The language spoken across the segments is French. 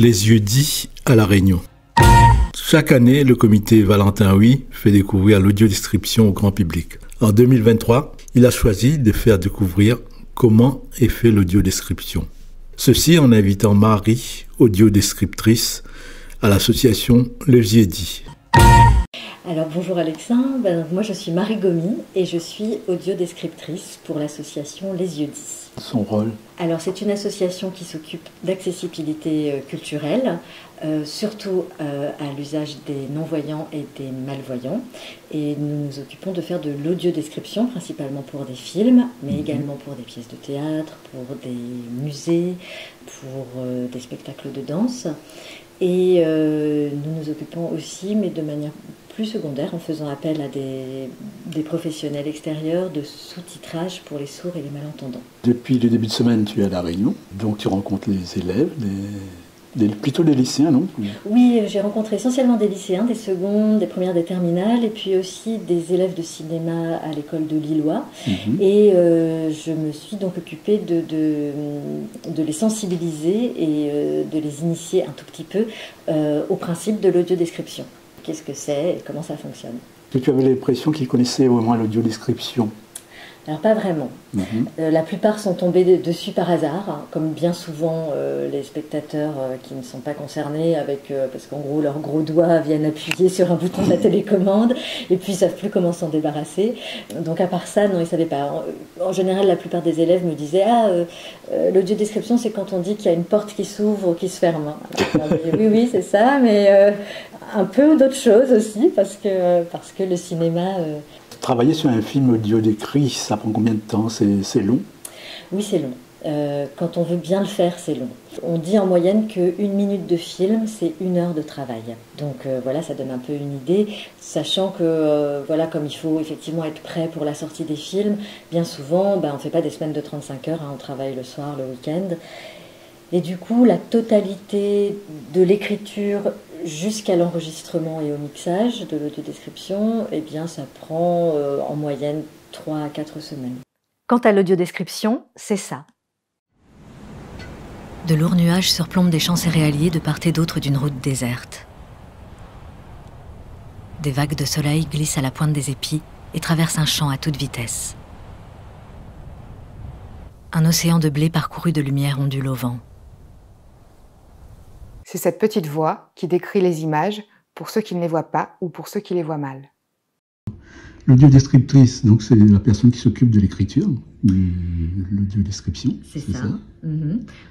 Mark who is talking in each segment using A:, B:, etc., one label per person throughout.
A: Les Yeux-Dits à La Réunion. Chaque année, le comité Valentin Oui fait découvrir l'audiodescription au grand public. En 2023, il a choisi de faire découvrir comment est fait l'audiodescription. Ceci en invitant Marie, audiodescriptrice, à l'association Les Yeux-Dits.
B: Alors bonjour Alexandre, moi je suis Marie Gomi et je suis audiodescriptrice pour l'association Les Yeux-Dits.
A: Son rôle?
B: Alors c'est une association qui s'occupe d'accessibilité culturelle, surtout à l'usage des non-voyants et des malvoyants. Et nous nous occupons de faire de l'audiodescription, principalement pour des films, mais également pour des pièces de théâtre, pour des musées, pour des spectacles de danse. Et nous nous occupons aussi, mais de manière plus secondaire, en faisant appel à des professionnels extérieurs de sous-titrage pour les sourds et les malentendants.
A: Depuis le début de semaine, tu es à La Réunion, donc tu rencontres les élèves, plutôt les lycéens, non?
B: Oui, j'ai rencontré essentiellement des lycéens, des secondes, des premières, des terminales, et puis aussi des élèves de cinéma à l'école de Lillois. Et je me suis donc occupée de les sensibiliser et de les initier un tout petit peu au principe de l'audiodescription. Qu'est-ce que c'est et comment ça fonctionne?
A: Est-ce que tu avais l'impression qu'ils connaissaient au moins l'audiodescription?
B: Alors pas vraiment. La plupart sont tombés dessus par hasard, hein, comme bien souvent les spectateurs qui ne sont pas concernés, parce qu'en gros leurs gros doigts viennent appuyer sur un bouton de la télécommande et puis ils ne savent plus comment s'en débarrasser. Donc à part ça, non, ils ne savaient pas. En général, la plupart des élèves me disaient l'audiodescription, c'est quand on dit qu'il y a une porte qui s'ouvre ou qui se ferme. Alors, oui, c'est ça, mais un peu d'autres choses aussi, parce que le cinéma...
A: Travailler sur un film audio décrit, ça prend combien de temps? C'est long?
B: Oui, c'est long. Quand on veut bien le faire, c'est long. On dit en moyenne qu'une minute de film, c'est 1 heure de travail. Donc voilà, ça donne un peu une idée, sachant que comme il faut effectivement être prêt pour la sortie des films, bien souvent, on ne fait pas des semaines de 35 heures, hein, on travaille le soir, le week-end. Et du coup, la totalité de l'écriture jusqu'à l'enregistrement et au mixage de l'audiodescription, eh bien, ça prend en moyenne 3 à 4 semaines. Quant à l'audiodescription, c'est ça.
C: De lourds nuages surplombent des champs céréaliers de part et d'autre d'une route déserte. Des vagues de soleil glissent à la pointe des épis et traversent un champ à toute vitesse. Un océan de blé parcouru de lumière ondule au vent.
D: C'est cette petite voix qui décrit les images pour ceux qui ne les voient pas ou pour ceux qui les voient mal.
A: L'audiodescriptrice, donc c'est la personne qui s'occupe de l'écriture, de l'audiodescription.
B: C'est ça.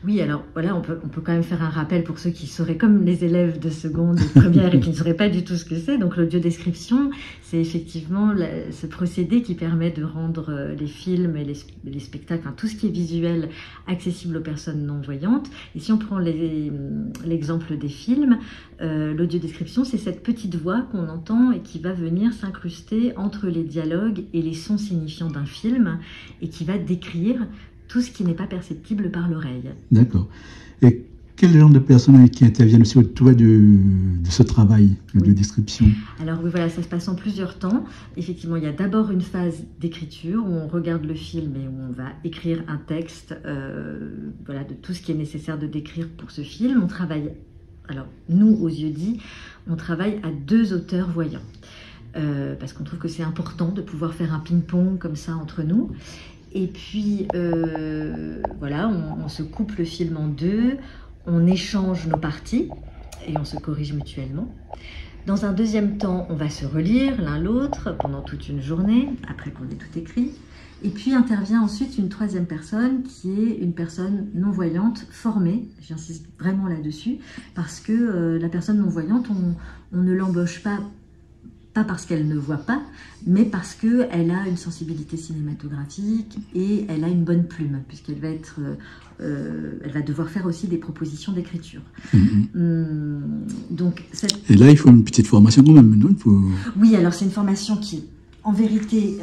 B: Oui, alors voilà, on peut quand même faire un rappel pour ceux qui seraient comme les élèves de seconde et de première et qui ne sauraient pas du tout ce que c'est. Donc l'audiodescription, c'est effectivement ce procédé qui permet de rendre les films et les spectacles, enfin, tout ce qui est visuel, accessible aux personnes non-voyantes. Et si on prend l'exemple des films, l'audiodescription, c'est cette petite voix qu'on entend et qui va venir s'incruster entre les dialogues et les sons signifiants d'un film et qui va décrire tout ce qui n'est pas perceptible par l'oreille. D'accord. Et quel genre de personnes qui interviennent aussi autour de ce travail de description? Alors oui, voilà, ça se passe en plusieurs temps. Effectivement, il y a d'abord une phase d'écriture où on regarde le film et où on va écrire un texte de tout ce qui est nécessaire de décrire pour ce film. On travaille, alors nous, aux Yeux-Dits, on travaille à 2 auteurs voyants. Parce qu'on trouve que c'est important de pouvoir faire un ping-pong comme ça entre nous. Et puis, on se coupe le film en 2, on échange nos parties et on se corrige mutuellement. Dans un deuxième temps, on va se relire l'un l'autre pendant toute une journée, après qu'on ait tout écrit. Et puis intervient ensuite une 3e personne qui est une personne non-voyante formée, j'insiste vraiment là-dessus, parce que la personne non-voyante, on ne l'embauche pas parce qu'elle ne voit pas, mais parce qu'elle a une sensibilité cinématographique et elle a une bonne plume, puisqu'elle va elle va devoir faire aussi des propositions d'écriture. Donc, et là, il faut une petite formation quand même, non? Oui, alors c'est une formation qui en vérité,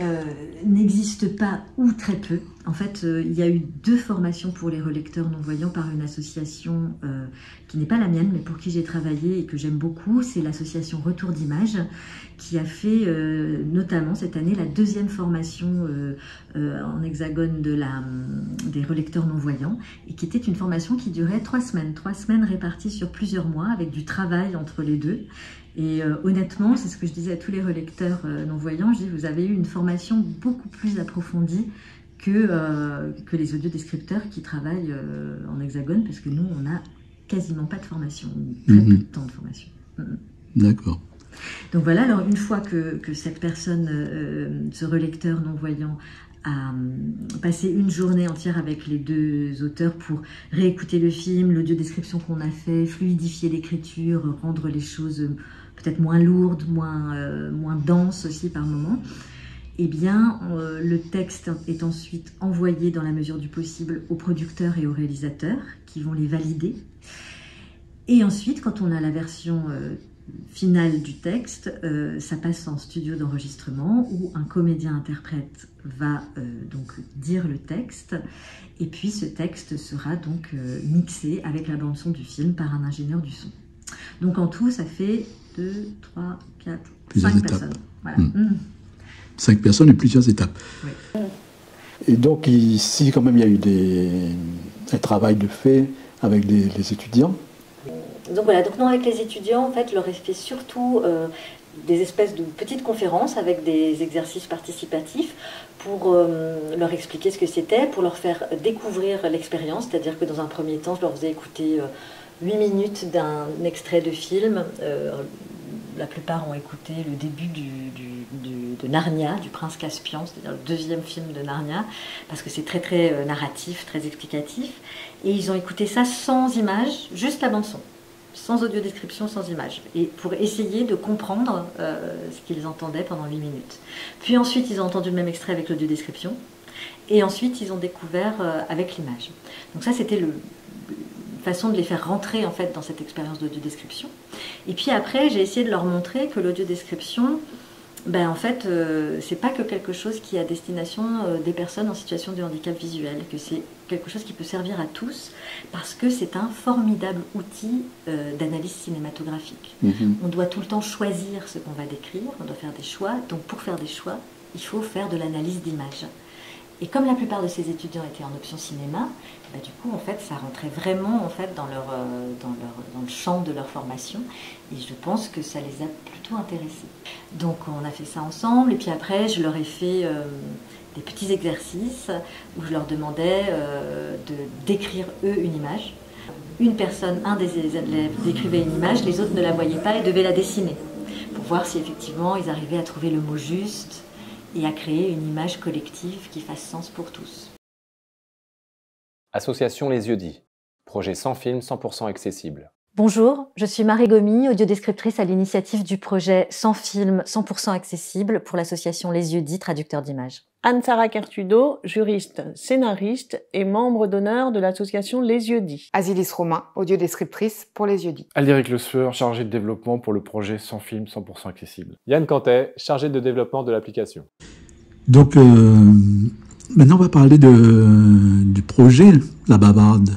B: n'existe pas ou très peu. En fait, il y a eu 2 formations pour les relecteurs non-voyants par une association qui n'est pas la mienne, mais pour qui j'ai travaillé et que j'aime beaucoup. C'est l'association Retour d'Images, qui a fait notamment cette année la 2e formation en hexagone des relecteurs non-voyants, et qui était une formation qui durait 3 semaines. 3 semaines réparties sur plusieurs mois, avec du travail entre les deux. Et honnêtement, c'est ce que je disais à tous les relecteurs non-voyants, je dis, vous avez eu une formation beaucoup plus approfondie que les audiodescripteurs qui travaillent en hexagone, parce que nous, on n'a quasiment pas de formation, très peu de temps de formation.
A: D'accord.
B: Donc voilà, alors une fois que cette personne, ce relecteur non-voyant, a passé une journée entière avec les 2 auteurs pour réécouter le film, l'audiodescription qu'on a fait, fluidifier l'écriture, rendre les choses peut-être moins lourdes, moins denses aussi par moments, eh bien, le texte est ensuite envoyé dans la mesure du possible aux producteurs et aux réalisateurs qui vont les valider. Et ensuite, quand on a la version finale du texte, ça passe en studio d'enregistrement où un comédien-interprète va donc dire le texte, et puis ce texte sera donc mixé avec la bande-son du film par un ingénieur du son. Donc en tout, ça fait 2, 3, 4, 5 personnes. Voilà.
A: 5 personnes et plusieurs étapes.
B: Oui.
A: Et donc ici, quand même, il y a eu un travail de fait avec les étudiants.
B: Donc voilà, donc non, avec les étudiants, en fait, je leur ai fait surtout des espèces de petites conférences avec des exercices participatifs pour leur expliquer ce que c'était, pour leur faire découvrir l'expérience, c'est-à-dire que dans un premier temps, je leur faisais écouter 8 minutes d'un extrait de film. La plupart ont écouté le début de Narnia, du Prince Caspian, c'est-à-dire le 2e film de Narnia, parce que c'est très très narratif, très explicatif. Et ils ont écouté ça sans images, juste la bande-son, sans audiodescription, sans images, et pour essayer de comprendre ce qu'ils entendaient pendant 8 minutes. Puis ensuite, ils ont entendu le même extrait avec l'audiodescription, et ensuite, ils ont découvert avec l'image. Donc ça, c'était façon de les faire rentrer en fait dans cette expérience d'audiodescription. Et puis après, j'ai essayé de leur montrer que l'audiodescription, ben en fait, c'est pas que quelque chose qui est à destination des personnes en situation de handicap visuel, que c'est quelque chose qui peut servir à tous, parce que c'est un formidable outil d'analyse cinématographique. On doit tout le temps choisir ce qu'on va décrire, on doit faire des choix. Donc pour faire des choix, il faut faire de l'analyse d'image. Et comme la plupart de ces étudiants étaient en option cinéma, bah du coup, en fait, ça rentrait vraiment en fait, dans le champ de leur formation. Et je pense que ça les a plutôt intéressés. Donc, on a fait ça ensemble. Et puis après, je leur ai fait des petits exercices où je leur demandais de décrire, eux, une image. Une personne, un des élèves décrivait une image, les autres ne la voyaient pas et devaient la dessiner pour voir si effectivement ils arrivaient à trouver le mot juste et à créer une image collective qui fasse sens pour tous.
E: Association Les Yeux Dits, projet sans film 100% accessible.
C: Bonjour, je suis Marie Gomy, audiodescriptrice à l'initiative du projet Sans film 100% accessible pour l'association Les Yeux Dits, traducteurs d'images.
F: Anne-Sara Cartudo, juriste, scénariste et membre d'honneur de l'association Les Yeux Dits.
D: Asilis Romain, audiodescriptrice pour Les Yeux Dits.
G: Aldéric Le Sueur, chargé de développement pour le projet Sans film 100% accessible.
E: Yann Cantet, chargé de développement de l'application.
A: Donc, maintenant, on va parler du projet La Bavarde.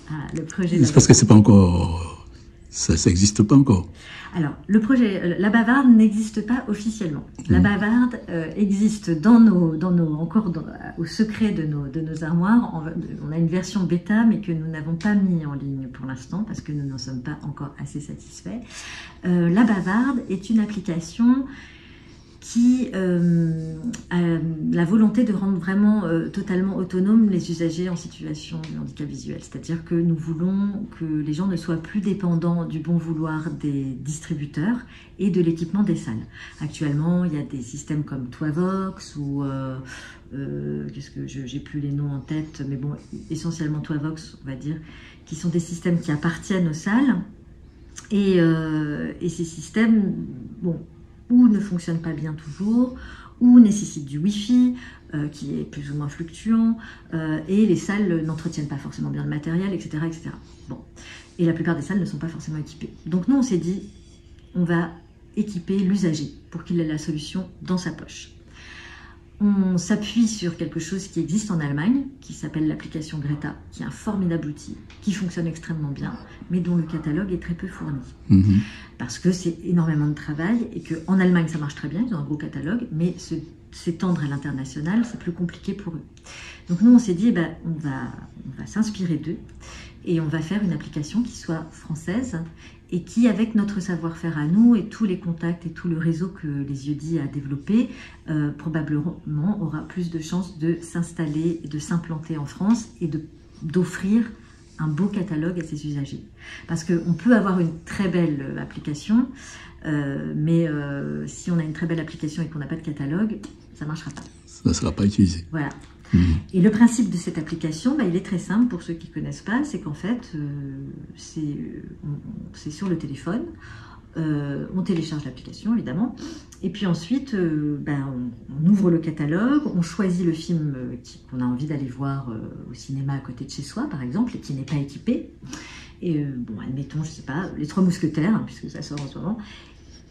B: Ah, le projet.
A: C'est parce que c'est pas encore, ça n'existe pas encore.
B: Alors, le projet La Bavarde n'existe pas officiellement. La Bavarde existe encore au secret de nos armoires. On a une version bêta, mais que nous n'avons pas mis en ligne pour l'instant parce que nous n'en sommes pas encore assez satisfaits. La Bavarde est une application qui a la volonté de rendre vraiment totalement autonomes les usagers en situation de handicap visuel. C'est-à-dire que nous voulons que les gens ne soient plus dépendants du bon vouloir des distributeurs et de l'équipement des salles. Actuellement, il y a des systèmes comme Toivox ou qu'est-ce que j'ai plus les noms en tête, mais bon, essentiellement Toivox, on va dire, qui sont des systèmes qui appartiennent aux salles. Et ces systèmes, bon, ou ne fonctionne pas bien toujours, ou nécessite du Wi-Fi, qui est plus ou moins fluctuant, et les salles n'entretiennent pas forcément bien le matériel, etc., etc. Bon. Et la plupart des salles ne sont pas forcément équipées. Donc nous, on s'est dit, on va équiper l'usager pour qu'il ait la solution dans sa poche. On s'appuie sur quelque chose qui existe en Allemagne, qui s'appelle l'application Greta, qui est un formidable outil, qui fonctionne extrêmement bien, mais dont le catalogue est très peu fourni. Parce que c'est énormément de travail et qu'en Allemagne, ça marche très bien, ils ont un gros catalogue, mais s'étendre à l'international, c'est plus compliqué pour eux. Donc nous, on s'est dit, on va s'inspirer d'eux et on va faire une application qui soit française et qui, avec notre savoir-faire à nous et tous les contacts et tout le réseau que les Yeux-Dits a développé, probablement aura plus de chances de s'installer et de s'implanter en France et d'offrir un beau catalogue à ses usagers. Parce qu'on peut avoir une très belle application, mais si on a une très belle application et qu'on n'a pas de catalogue, ça ne marchera pas.
A: Ça ne sera pas utilisé.
B: Voilà. Et le principe de cette application, il est très simple pour ceux qui ne connaissent pas, c'est qu'en fait, c'est sur le téléphone, on télécharge l'application évidemment, et puis ensuite on ouvre le catalogue, on choisit le film qu'on a envie d'aller voir au cinéma à côté de chez soi par exemple, et qui n'est pas équipé, et admettons, je sais pas, Les Trois Mousquetaires, puisque ça sort en ce moment,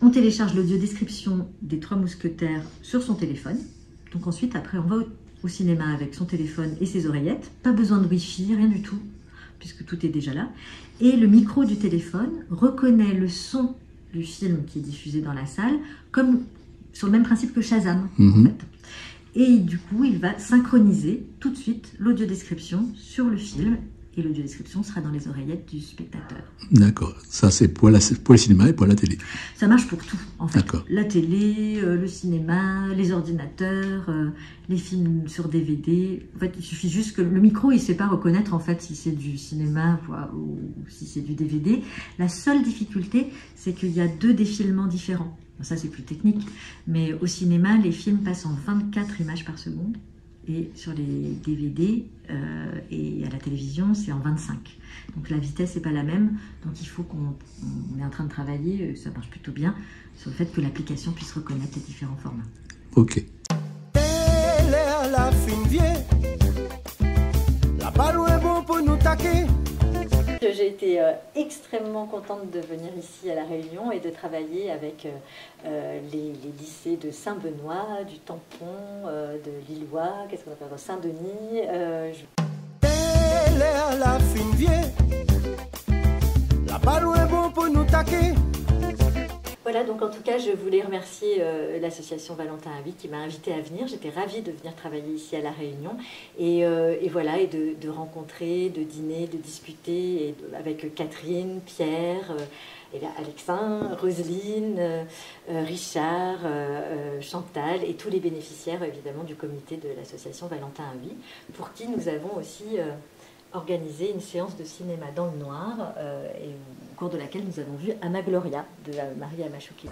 B: on télécharge l'audio description des Trois Mousquetaires sur son téléphone, donc ensuite après on va au cinéma avec son téléphone et ses oreillettes, pas besoin de Wi-Fi, rien du tout, puisque tout est déjà là. Et le micro du téléphone reconnaît le son du film qui est diffusé dans la salle, comme sur le même principe que Shazam, en fait. Et du coup, il va synchroniser tout de suite l'audio-description sur le film, et l'audio-description sera dans les oreillettes du spectateur.
A: D'accord. Ça, c'est pour le cinéma et pour la télé.
B: Ça marche pour tout, en fait.
A: D'accord.
B: La télé, le cinéma, les ordinateurs, les films sur DVD. En fait, il suffit juste que le micro, il ne sait pas reconnaître, en fait, si c'est du cinéma ou si c'est du DVD. La seule difficulté, c'est qu'il y a 2 défilements différents. Ça, c'est plus technique. Mais au cinéma, les films passent en 24 images par seconde. Et sur les DVD et à la télévision, c'est en 25. Donc la vitesse n'est pas la même. Donc il faut qu'on est en train de travailler, ça marche plutôt bien, sur le fait que l'application puisse reconnaître les différents formats.
A: Ok.
C: J'ai été extrêmement contente de venir ici à La Réunion et de travailler avec les lycées de Saint-Benoît, du Tampon, de Lillois, qu'est-ce qu'on appelle Saint-Denis. Voilà, donc en tout cas, je voulais remercier l'association Valentin Haby qui m'a invitée à venir. J'étais ravie de venir travailler ici à La Réunion et voilà, et de rencontrer, de dîner, de discuter avec Catherine, Pierre, Alexin, Roselyne, Richard, Chantal et tous les bénéficiaires évidemment du comité de l'association Valentin Haby, pour qui nous avons aussi organisé une séance de cinéma dans le noir et au cours de laquelle nous avons vu Anna Gloria de Marie Amachouki.